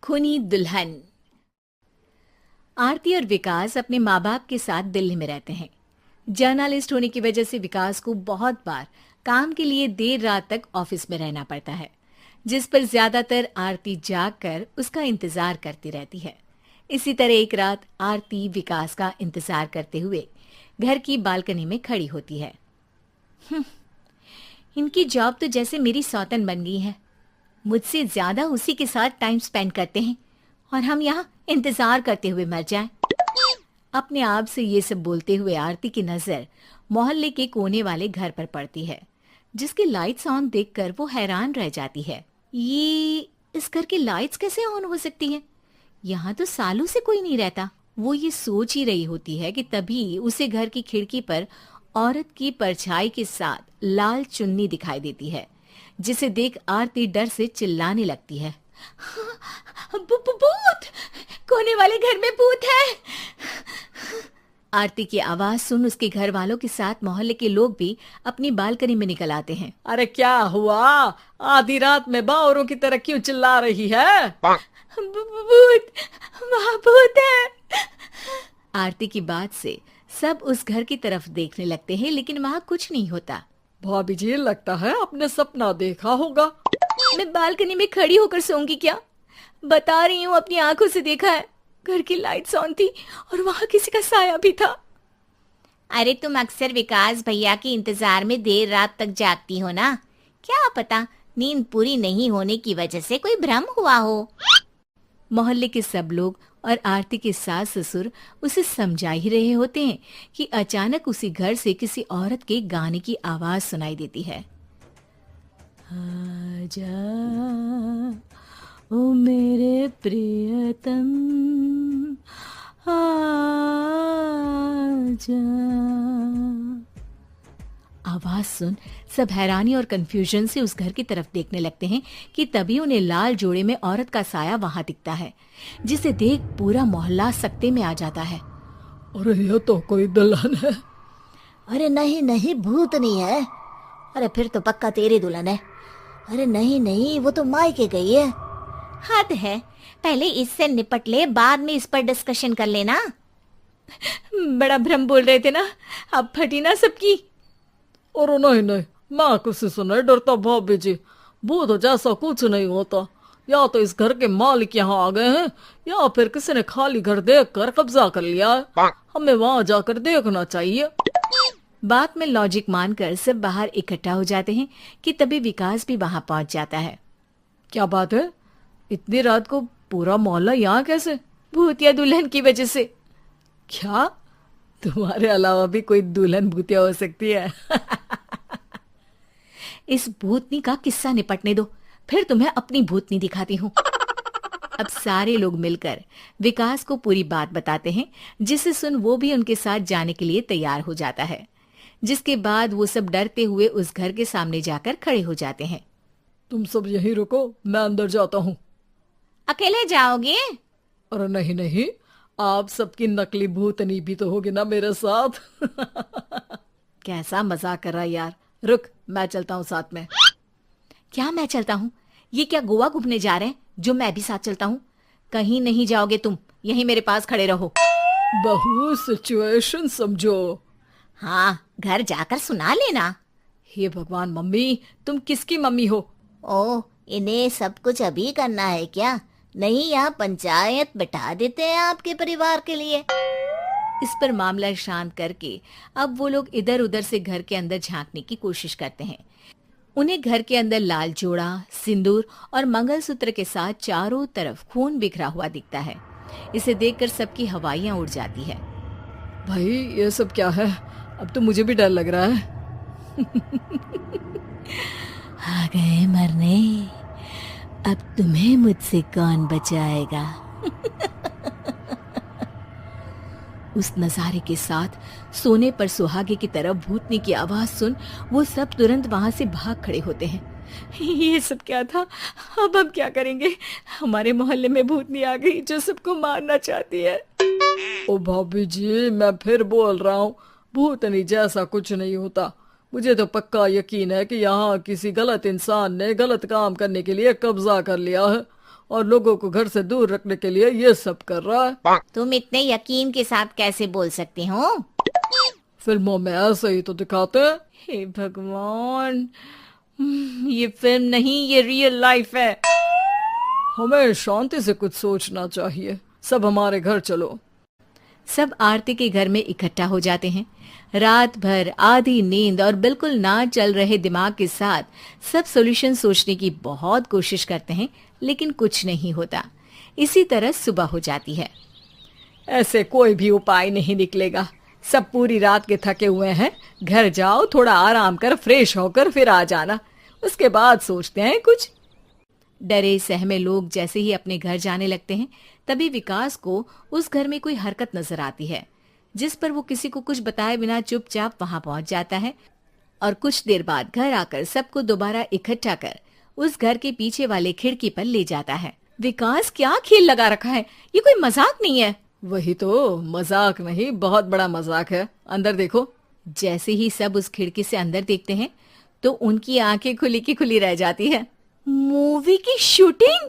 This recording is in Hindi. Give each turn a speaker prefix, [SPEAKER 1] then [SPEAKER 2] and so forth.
[SPEAKER 1] खूनी दुल्हन। आरती और विकास अपने माँ बाप के साथ दिल्ली में रहते हैं। जर्नलिस्ट होने की वजह से विकास को बहुत बार काम के लिए देर रात तक ऑफिस में रहना पड़ता है, जिस पर ज्यादातर आरती जाग कर उसका इंतजार करती रहती है। इसी तरह एक रात आरती विकास का इंतजार करते हुए घर की बालकनी में खड़ी होती है। इनकी जॉब तो जैसे मेरी सौतन बन गई है। मुझसे ज्यादा उसी के साथ टाइम स्पेंड करते हैं और हम यहाँ इंतजार करते हुए मर जाएं। अपने आप से ये सब बोलते हुए आरती की नजर मोहल्ले के कोने वाले घर पर पड़ती है, जिसकी लाइट्स ऑन देखकर वो हैरान रह जाती है। ये इस घर की लाइट्स कैसे ऑन हो सकती हैं? यहाँ तो सालों से कोई नहीं रहता। वो ये सोच ही रही होती है कि तभी उसे घर की खिड़की पर औरत की परछाई के साथ लाल चुन्नी दिखाई देती है, जिसे देख आरती डर से चिल्लाने लगती है। भूत! कोने वाले घर में भूत है! आरती की आवाज सुन उसके घर वालों के साथ मोहल्ले के लोग भी अपनी बालकनी में निकल आते हैं।
[SPEAKER 2] अरे क्या हुआ? आधी रात में बावरों की तरह क्यों चिल्ला रही है?
[SPEAKER 1] भूत! वहाँ भूत है! आरती की बात से सब उस घर की तरफ देखने लगते हैं, लेकिन वहाँ कुछ नहीं होता।
[SPEAKER 2] भाभी जी, लगता है आपने सपना देखा होगा।
[SPEAKER 1] मैं बालकनी में खड़ी होकर सोऊंगी क्या? बता रही हूँ, अपनी आंखों से देखा है। घर की लाइट्स ऑन थी और वहाँ किसी का साया भी था। अरे तुम अक्सर विकास भैया के इंतजार में देर रात तक जागती हो ना, क्या पता नींद पूरी नहीं होने की वजह से कोई भ्रम हुआ हो। मोहल्ले के सब लोग और आरती के सास ससुर उसे समझा ही रहे होते हैं कि अचानक उसी घर से किसी औरत के गाने की आवाज सुनाई देती है। आजा ओ मेरे प्रियतम आजा। आवाज सुन सब हैरानी और कंफ्यूजन से उस घर की तरफ देखने लगते हैं कि तभी उन्हें लाल जोड़े में औरत का साया वहां दिखता है, जिसे देख पूरा मोहल्ला सकते में आ जाता है।
[SPEAKER 2] अरे ये तो कोई दुल्हन है।
[SPEAKER 3] अरे नहीं नहीं, भूत नहीं है। अरे फिर तो पक्का तेरी दुल्हन है। अरे नहीं नहीं, वो तो मायके गई है।
[SPEAKER 1] हद है, पहले इससे निपट ले, बाद में इस पर डिस्कशन कर लेना। बड़ा भ्रम बोल रहे थे ना, अब फटी ना सबकी।
[SPEAKER 2] और नहीं नहीं, मैं किसी से नहीं डरता भाभी जी। भूत जैसा कुछ नहीं होता। या तो इस घर के मालिक यहाँ आ गए हैं, या फिर किसी ने खाली घर देख कर कब्जा कर लिया है। हमें वहां जाकर देखना चाहिए।
[SPEAKER 1] बात में लॉजिक मानकर सब बाहर इकट्ठा हो जाते हैं कि तभी विकास भी वहां पहुंच जाता है।
[SPEAKER 2] क्या बात है? इतनी रात को पूरा मोहल्ला यहाँ कैसे?
[SPEAKER 1] भूतिया दुल्हन की वजह से।
[SPEAKER 2] क्या तुम्हारे अलावा भी कोई दुल्हन भूतिया हो सकती है?
[SPEAKER 1] इस भूतनी का किस्सा निपटने दो, फिर तुम्हें अपनी भूतनी दिखाती हूँ। अब सारे लोग मिलकर विकास को पूरी बात बताते हैं, जिसे सुन वो भी उनके साथ जाने के लिए तैयार हो जाता है। जिसके बाद वो सब डरते हुए उस घर के सामने जाकर खड़े हो जाते हैं।
[SPEAKER 2] तुम सब यहीं रुको, मैं अंदर जाता हूँ।
[SPEAKER 1] अकेले जाओगे?
[SPEAKER 2] अरे नहीं नहीं, आप सबकी नकली भूतनी भी तो होगी ना मेरे साथ।
[SPEAKER 1] कैसा मजाक कर रहा है यार। रुक, मैं चलता हूँ साथ में। क्या मैं चलता हूँ? ये क्या गोवा घूमने जा रहे हैं जो मैं भी साथ चलता हूँ? कहीं नहीं जाओगे तुम, यहीं मेरे पास खड़े रहो।
[SPEAKER 2] बहू सिचुएशन समझो।
[SPEAKER 3] हाँ, घर जाकर सुना लेना।
[SPEAKER 2] हे भगवान, मम्मी तुम किसकी मम्मी हो?
[SPEAKER 3] ओह, इन्हें सब कुछ अभी करना है क्या? नहीं, यहाँ पंचायत बिठा देते हैं आपके परिवार के लिए।
[SPEAKER 1] इस पर मामला शांत करके अब वो लोग इधर उधर से घर के अंदर झांकने की कोशिश करते हैं। उन्हें घर के अंदर लाल जोड़ा, सिंदूर और मंगलसूत्र के साथ चारों तरफ खून बिखरा हुआ दिखता है। इसे देखकर सबकी हवाइयां उड़ जाती है।
[SPEAKER 2] भाई ये सब क्या है? अब तो मुझे भी डर लग रहा है।
[SPEAKER 1] आ गए मरने, अब तुम्हें मुझसे कौन बचाएगा? उस नजारे के साथ सोने पर सुहागे की तरफ भूतनी की आवाज सुन वो सब तुरंत वहां से भाग खड़े होते हैं। ये सब क्या था? अब हम क्या करेंगे? हमारे मोहल्ले में भूतनी आ गई जो सबको मारना चाहती है।
[SPEAKER 2] ओ भाभी जी, मैं फिर बोल रहा हूँ, भूतनी जैसा कुछ नहीं होता। मुझे तो पक्का यकीन है कि यहाँ किसी गलत इंसान ने गलत काम करने के लिए कब्जा कर लिया है और लोगों को घर से दूर रखने के लिए ये सब कर रहा है।
[SPEAKER 1] तुम इतने यकीन के साथ कैसे बोल सकते हो?
[SPEAKER 2] फिल्मों में ऐसे ही तो दिखाते हैं।
[SPEAKER 1] हे भगवान, ये फिल्म नहीं, ये रियल लाइफ है।
[SPEAKER 2] हमें शांति से कुछ सोचना चाहिए। सब हमारे घर चलो।
[SPEAKER 1] सब आरती के घर में इकट्ठा हो जाते हैं। रात भर आधी नींद और बिल्कुल ना चल रहे दिमाग के साथ सब सॉल्यूशन सोचने की बहुत कोशिश करते हैं, लेकिन कुछ नहीं होता। इसी तरह सुबह हो जाती है।
[SPEAKER 2] ऐसे कोई भी उपाय नहीं निकलेगा। सब पूरी रात के थके हुए हैं। घर जाओ, थोड़ा आराम कर, फ्रेश होकर फिर आ जाना, उसके बाद सोचते हैं कुछ।
[SPEAKER 1] डरे सहमे लोग जैसे ही अपने घर जाने लगते हैं, तभी विकास को उस घर में कोई हरकत नजर आती है, जिस पर वो किसी को कुछ बताए बिना चुपचाप वहां पहुंच जाता है और कुछ देर बाद घर आकर सबको दोबारा इकट्ठा कर उस घर के पीछे वाले खिड़की पर ले जाता है। विकास, क्या खेल लगा रखा है? ये कोई मजाक नहीं है।
[SPEAKER 2] वही तो, मजाक नहीं, बहुत बड़ा मजाक है। अंदर देखो।
[SPEAKER 1] जैसे ही सब उस खिड़की से अंदर देखते हैं तो उनकी आंखें खुली की खुली रह जाती है। मूवी की शूटिंग!